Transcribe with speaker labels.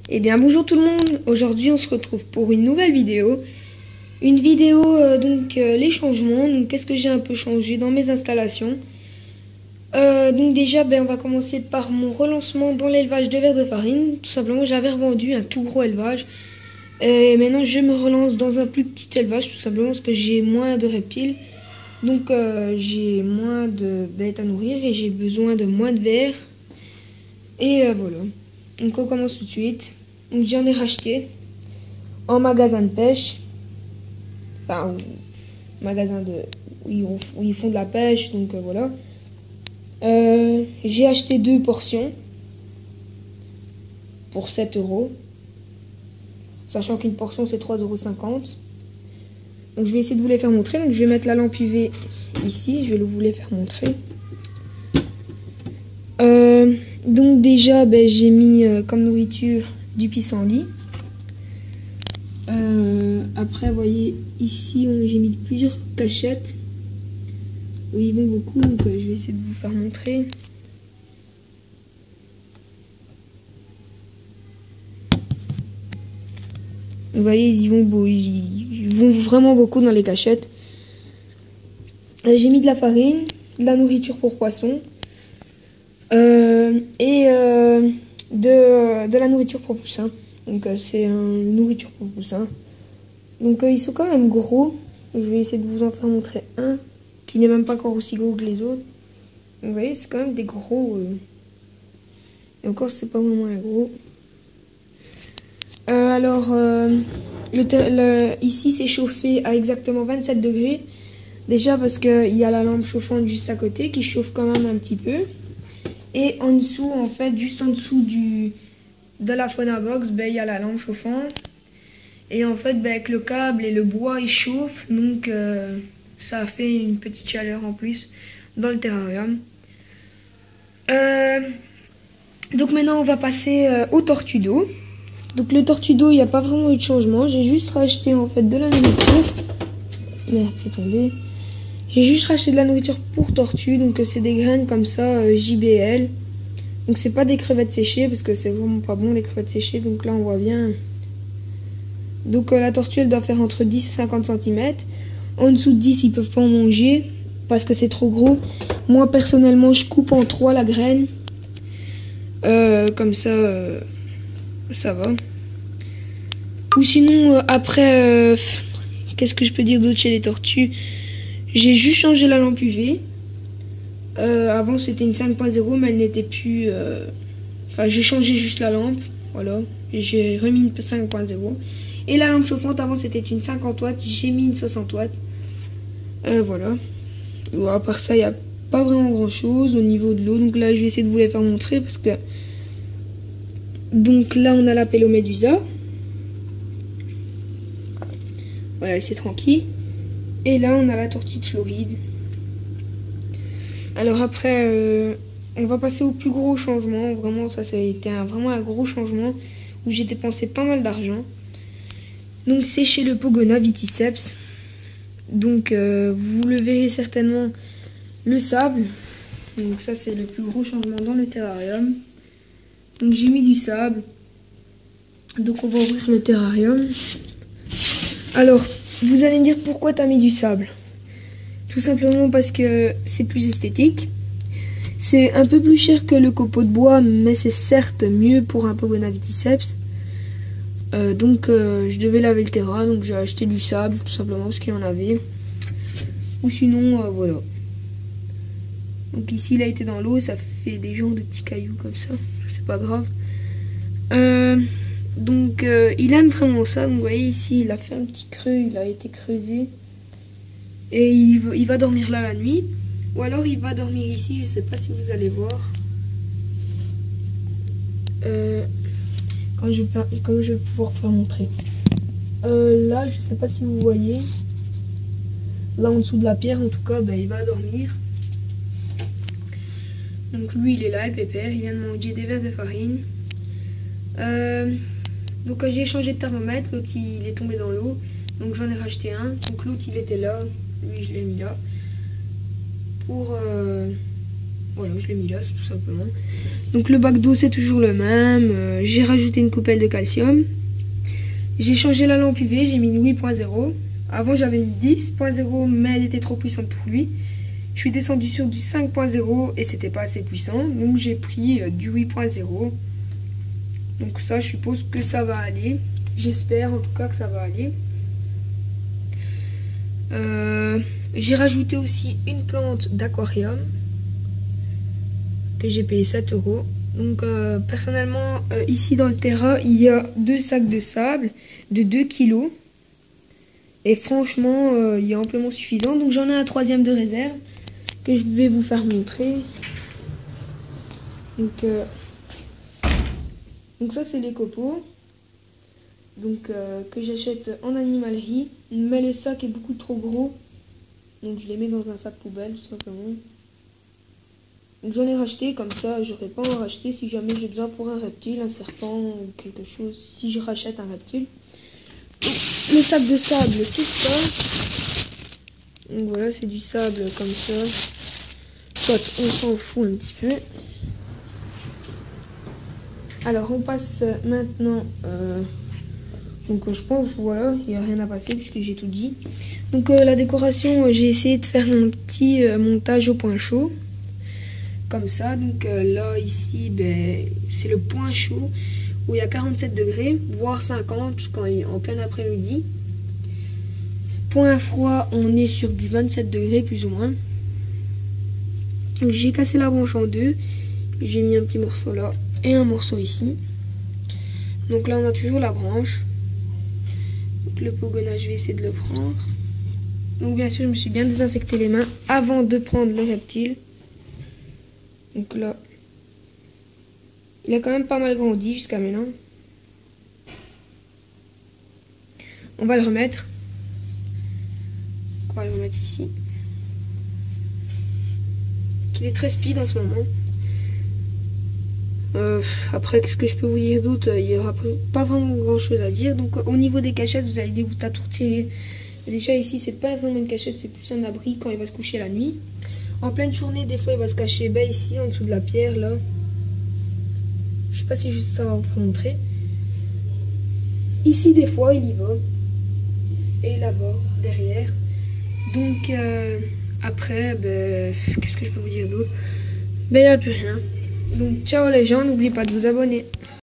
Speaker 1: Eh bien bonjour tout le monde, aujourd'hui on se retrouve pour une nouvelle vidéo. Une vidéo les changements, donc qu'est-ce que j'ai un peu changé dans mes installations. Donc déjà on va commencer par mon relancement dans l'élevage de vers de farine. Tout simplement j'avais revendu un tout gros élevage. Et maintenant je me relance dans un plus petit élevage tout simplement parce que j'ai moins de reptiles. Donc j'ai moins de bêtes à nourrir et j'ai besoin de moins de vers. Et voilà. Donc on commence tout de suite. Donc j'en ai racheté en magasin de pêche. Enfin, magasin où ils font de la pêche. Donc voilà. J'ai acheté 2 portions pour 7 €. Sachant qu'une portion c'est 3,50 €. Donc je vais essayer de vous les faire montrer. Donc je vais mettre la lampe UV ici. Je vais vous les faire montrer. Donc déjà j'ai mis comme nourriture du pissenlit. Après vous voyez ici j'ai mis plusieurs cachettes où ils vont beaucoup, donc je vais essayer de vous faire montrer. Vous voyez ils vont vraiment beaucoup dans les cachettes. J'ai mis de la farine, de la nourriture pour poissons de la nourriture pour poussins. Donc c'est une nourriture pour poussins. Donc ils sont quand même gros. Je vais essayer de vous en faire montrer un qui n'est même pas encore aussi gros que les autres. Donc, vous voyez c'est quand même des gros. Et encore c'est pas vraiment un gros. Ici c'est chauffé à exactement 27 degrés. Déjà parce qu'il y a la lampe chauffante juste à côté qui chauffe quand même un petit peu. Et en dessous, en fait, juste en dessous de la Phonabox, il y a la lampe chauffante. Et en fait, avec le câble et le bois, il chauffe. Donc, ça fait une petite chaleur en plus dans le terrarium. Donc maintenant, on va passer au tortue d'eau. Donc le tortue d'eau, il n'y a pas vraiment eu de changement. J'ai juste racheté en fait de la nourriture. Merde, c'est tombé. J'ai juste racheté de la nourriture pour tortue, donc c'est des graines comme ça, JBL. Donc c'est pas des crevettes séchées, parce que c'est vraiment pas bon les crevettes séchées, donc là on voit bien. Donc la tortue elle doit faire entre 10 et 50 cm. En dessous de 10 ils peuvent pas en manger, parce que c'est trop gros. Moi personnellement je coupe en 3 la graine. Comme ça, ça va. Ou sinon après, qu'est-ce que je peux dire d'autre chez les tortues? J'ai juste changé la lampe UV. Avant c'était une 5.0 mais elle n'était plus... Enfin j'ai changé juste la lampe. Voilà. J'ai remis une 5.0. Et la lampe chauffante avant c'était une 50 watts. J'ai mis une 60 watts. Voilà. Bon, à part ça il n'y a pas vraiment grand chose au niveau de l'eau. Donc là je vais essayer de vous les faire montrer parce que... Donc là on a la Pélomédusa. Voilà, c'est tranquille. Et là, on a la tortue de Floride. Alors après, on va passer au plus gros changement. Vraiment, ça a été vraiment un gros changement où j'ai dépensé pas mal d'argent. Donc c'est chez le Pogona Viticeps. Donc vous le verrez certainement, le sable. Donc ça c'est le plus gros changement dans le terrarium. Donc j'ai mis du sable. Donc on va ouvrir le terrarium. Alors, vous allez me dire pourquoi tu as mis du sable. Tout simplement parce que c'est plus esthétique. C'est un peu plus cher que le copeau de bois, mais c'est certes mieux pour un Pogona Viticeps. Je devais laver le terrain, donc j'ai acheté du sable, tout simplement parce qu'il y en avait. Ou sinon, voilà. Donc ici, il a été dans l'eau, ça fait des genres de petits cailloux comme ça. C'est pas grave. Il aime vraiment ça. Donc vous voyez ici il a fait un petit creux, il a été creusé. Et il va dormir là la nuit. Ou alors il va dormir ici, je sais pas si vous allez voir. Quand je vais pouvoir faire montrer. Là je sais pas si vous voyez. Là en dessous de la pierre en tout cas, il va dormir. Donc lui il est là, le pépère, il vient de manger des vers de farine. Donc j'ai changé de thermomètre, l'autre il est tombé dans l'eau, donc j'en ai racheté un. Donc l'autre il était là, lui je l'ai mis là. Pour Voilà, je l'ai mis là, c'est tout simplement. Donc le bac d'eau, c'est toujours le même. J'ai rajouté une coupelle de calcium. J'ai changé la lampe UV, j'ai mis une 8.0. Avant, j'avais une 10.0, mais elle était trop puissante pour lui. Je suis descendue sur du 5.0 et c'était pas assez puissant. Donc j'ai pris du 8.0. Donc ça, je suppose que ça va aller. J'espère en tout cas que ça va aller. J'ai rajouté aussi une plante d'aquarium que j'ai payé 7 €. Donc personnellement, ici dans le terrain, il y a 2 sacs de sable de 2 kg. Et franchement, il y a amplement suffisant. Donc j'en ai un 3e de réserve que je vais vous faire montrer. Donc ça, c'est les copeaux. Donc que j'achète en animalerie. Mais le sac est beaucoup trop gros. Donc je les mets dans un sac poubelle tout simplement. Donc j'en ai racheté comme ça, j'aurais pas en racheter si jamais j'ai besoin pour un reptile, un serpent ou quelque chose, si je rachète un reptile. Donc, le sac de sable, c'est ça. Donc voilà, c'est du sable comme ça. Soit on s'en fout un petit peu. Alors on passe maintenant... donc je pense, voilà, il n'y a rien à passer puisque j'ai tout dit. Donc la décoration, j'ai essayé de faire un petit montage au point chaud. Comme ça, donc là, ici, ben, c'est le point chaud où il y a 47 degrés, voire 50 quand il est en plein après-midi. Point froid, on est sur du 27 degrés plus ou moins. J'ai cassé la branche en deux. J'ai mis un petit morceau là et un morceau ici. Donc là, on a toujours la branche. Donc, le pogonnage, je vais essayer de le prendre. Donc bien sûr, je me suis bien désinfecté les mains avant de prendre le reptile. Donc là, il a quand même pas mal grandi jusqu'à maintenant. On va le remettre. On va le remettre ici. Il est très speed en ce moment. Après, qu'est-ce que je peux vous dire d'autre? Il n'y aura pas vraiment grand chose à dire. Donc au niveau des cachettes, vous allez vous attourder. Déjà ici, c'est pas vraiment une cachette, c'est plus un abri quand il va se coucher la nuit. En pleine journée, des fois, il va se cacher ici, en dessous de la pierre, là. Je sais pas si juste ça va vous montrer. Ici, des fois, il y va. Et là-bas, derrière. Donc, après, ben, qu'est-ce que je peux vous dire d'autre? Ben, il n'y a plus rien. Donc, ciao les gens, n'oubliez pas de vous abonner.